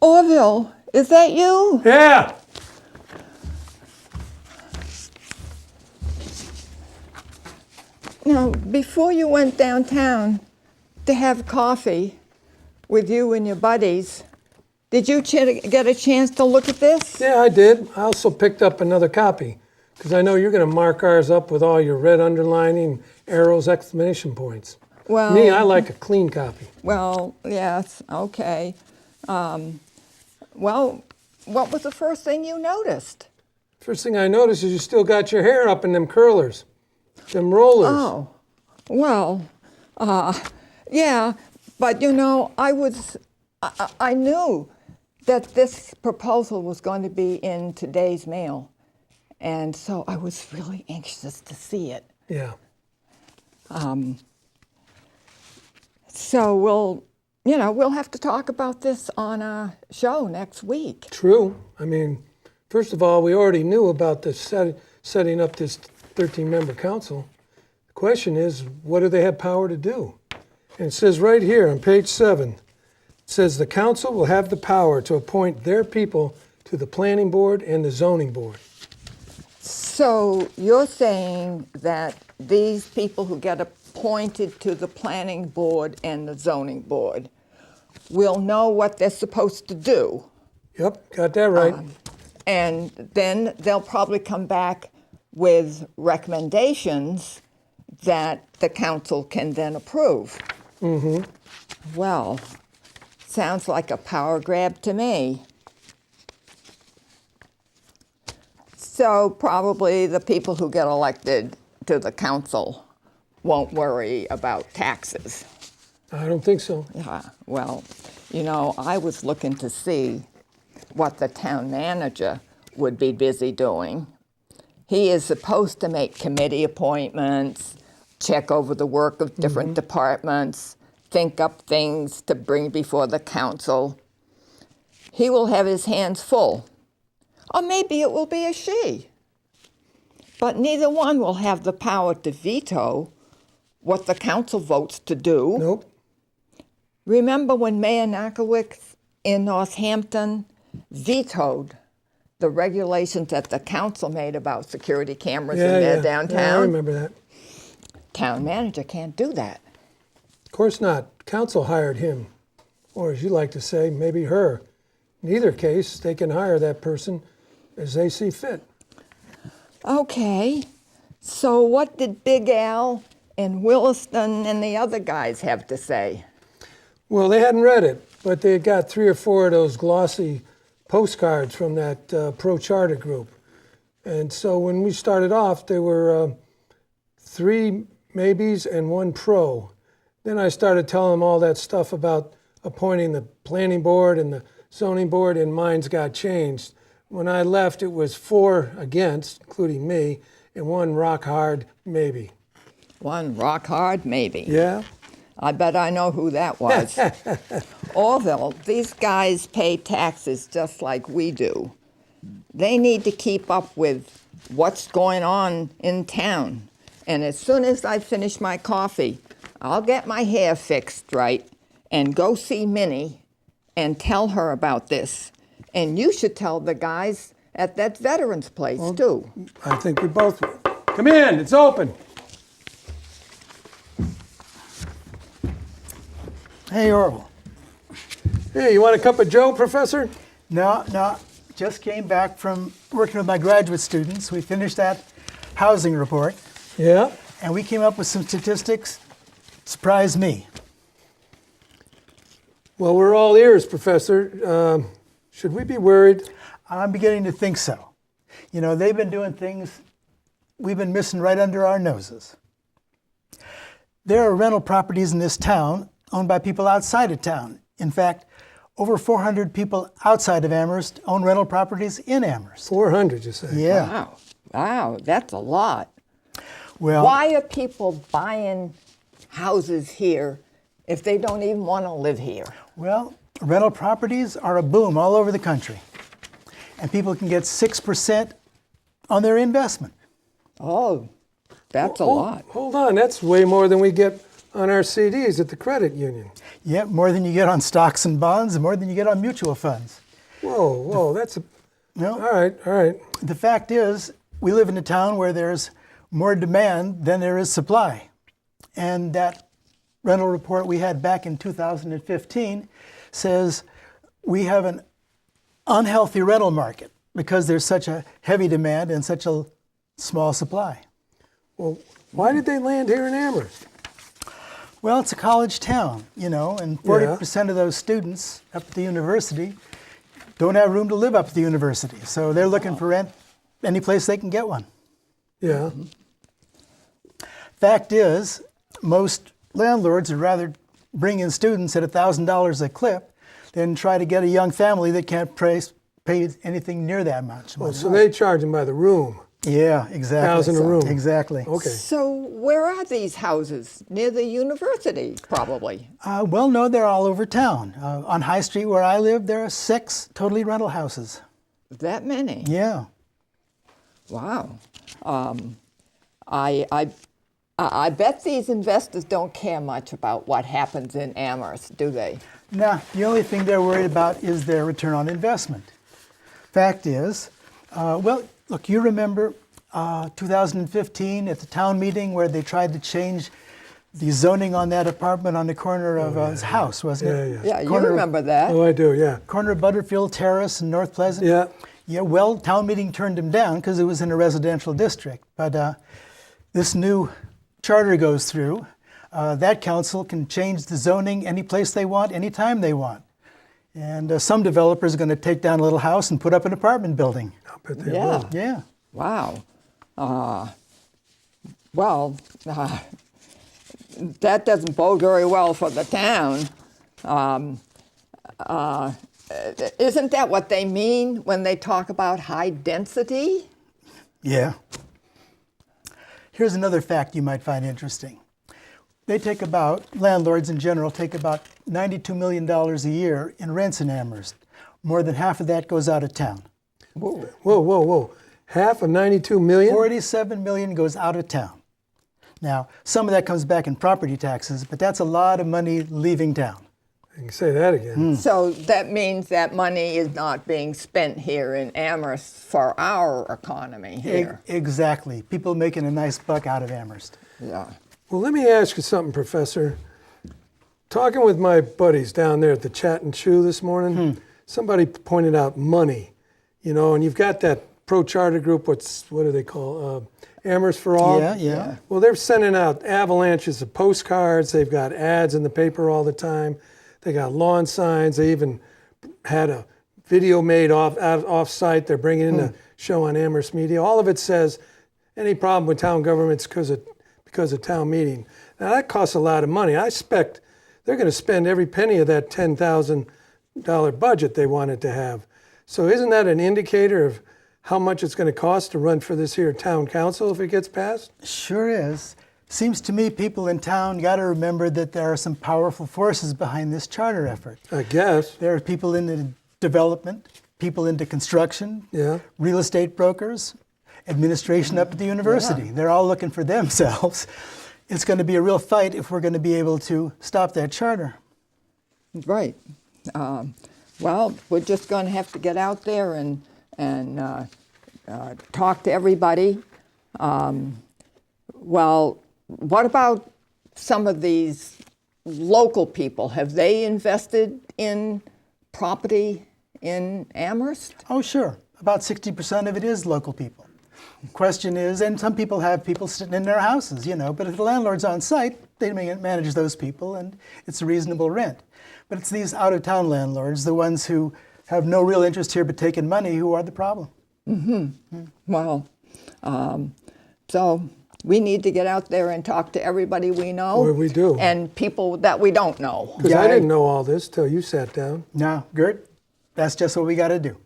Orville, is that you? Yeah. Now, before you went downtown to have coffee with you and your buddies, did you get a chance to look at this? Yeah, I did. I also picked up another copy because I know you're going to mark ours up with all your red underlining, arrows, exclamation points. Well, Me, I like a clean copy. Well, yes, okay. Well, what was the first thing you noticed? First thing I noticed is you still got your hair up in them curlers, them rollers. Oh, well, yeah, but you know, I knew that this proposal was going to be in today's mail, and so I was really anxious to see it. Yeah. So we'll have to talk about this on a show next week. True. I mean, first of all, we already knew about the setting up this 13-member council. The question is, what do they have power to do? And it says right here on page 7, it says the council will have the power to appoint their people to the planning board and the zoning board. So you're saying that these people who get appointed to the planning board and the zoning board will know what they're supposed to do. Yep, got that right. And then they'll probably come back with recommendations that the council can then approve. Mm-hmm. Well, sounds like a power grab to me. So probably the people who get elected to the council won't worry about taxes. I don't think so. Yeah, well, you know, I was looking to see what the town manager would be busy doing. He is supposed to make committee appointments, check over the work of different departments, think up things to bring before the council. He will have his hands full. Or maybe it will be a she. But neither one will have the power to veto what the council votes to do. Nope. Remember when Mayor Nakowicz in Northampton vetoed the regulations that the council made about security cameras in their downtown? Yeah, I remember that. Town manager can't do that. Of course not. Council hired him, or as you like to say, maybe her. In either case, they can hire that person as they see fit. Okay, so what did Big Al and Williston and the other guys have to say? Well, they hadn't read it, but they got 3 or 4 of those glossy postcards from that pro-charter group. And so when we started off, there were 3 maybes and 1 pro. Then I started telling them all that stuff about appointing the planning board and the zoning board, and minds got changed. When I left, it was 4 against, including me, and 1 rock hard maybe. 1 rock hard maybe. Yeah? I bet I know who that was. Orville, these guys pay taxes just like we do. They need to keep up with what's going on in town. And as soon as I finish my coffee, I'll get my hair fixed right and go see Minnie and tell her about this. And you should tell the guys at that veterans place, too. I think we both will. Come in, it's open. Hey, Orville. Hey, you want a cup of Joe, Professor? No, just came back from working with my graduate students. We finished that housing report, Yeah? and we came up with some statistics. Surprised me. Well, we're all ears, Professor. Should we be worried? I'm beginning to think so. You know, they've been doing things we've been missing right under our noses. There are rental properties in this town owned by people outside of town. In fact, over 400 people outside of Amherst own rental properties in Amherst. 400, you say? Yeah. Wow, that's a lot. Well, Why are people buying houses here if they don't even want to live here? Well, rental properties are a boom all over the country, and people can get 6% on their investment. Oh, that's a lot. Hold on, that's way more than we get on our CDs at the credit union. Yeah, more than you get on stocks and bonds, and more than you get on mutual funds. Whoa, that's a... No, All right. the fact is, we live in a town where there's more demand than there is supply. And that rental report we had back in 2015 says we have an unhealthy rental market because there's such a heavy demand and such a small supply. Well, why did they land here in Amherst? Well, it's a college town, you know, and 40% of those students up at the university don't have room to live up at the university. So they're looking for rent any place they can get one. Yeah. Fact is, most landlords would rather bring in students at $1,000 a clip than try to get a young family that can't pay anything near that much. Oh, so they charge them by the room. Yeah, exactly. $1,000 a room. Exactly. Okay. So where are these houses? Near the university, probably. Well, no, they're all over town. On High Street where I live, there are 6 totally rental houses. That many? Yeah. Wow. I bet these investors don't care much about what happens in Amherst, do they? Now, the only thing they're worried about is their return on investment. Fact is, well, look, you remember 2015 at the town meeting where they tried to change the zoning on that apartment on the corner of his house, wasn't it? Yeah, you Corner- remember that. Oh, I do, yeah. Corner of Butterfield Terrace and North Pleasant? Yeah. Yeah, well, town meeting turned him down because it was in a residential district. But this new charter goes through. That council can change the zoning any place they want, anytime they want. And some developers are going to take down a little house and put up an apartment building. I bet they Yeah. will. Yeah. Wow. Well, that doesn't bode very well for the town. Isn't that what they mean when they talk about high density? Yeah. Here's another fact you might find interesting. Landlords in general take about $92 million a year in rents in Amherst. More than half of that goes out of town. Whoa. Half of 92 million? 47 million goes out of town. Now, some of that comes back in property taxes, but that's a lot of money leaving town. You can say that again. So that means that money is not being spent here in Amherst for our economy here. Exactly. People making a nice buck out of Amherst. Yeah. Well, let me ask you something, Professor. Talking with my buddies down there at the Chat and Chew this morning, somebody pointed out money, you know, and you've got that pro-charter group, what do they call, Amherst for All? Yeah. Well, they're sending out avalanches of postcards. They've got ads in the paper all the time. They got lawn signs. They even had a video made off-site. They're bringing in a show on Amherst Media. All of it says, any problem with town government's because of town meeting. Now, that costs a lot of money. I expect they're going to spend every penny of that $10,000 budget they wanted to have. So isn't that an indicator of how much it's going to cost to run for this here town council if it gets passed? Sure is. Seems to me people in town got to remember that there are some powerful forces behind this charter effort. I guess. There are people into development, people into construction, real estate brokers, administration up at the university. Yeah. They're all looking for themselves. It's going to be a real fight if we're going to be able to stop that charter. Right. Well, we're just going to have to get out there and talk to everybody. Well, what about some of these local people? Have they invested in property in Amherst? Oh, sure. About 60% of it is local people. Question is, and some people have people sitting in their houses, you know, but if the landlord's on site, they manage those people and it's a reasonable rent. But it's these out-of-town landlords, the ones who have no real interest here but taking money, who are the problem. Well, so we need to get out there and talk to everybody we know. Boy, we do. And people that we don't know. Because I didn't know all this till you sat down. No, Gert, that's just what we got to do.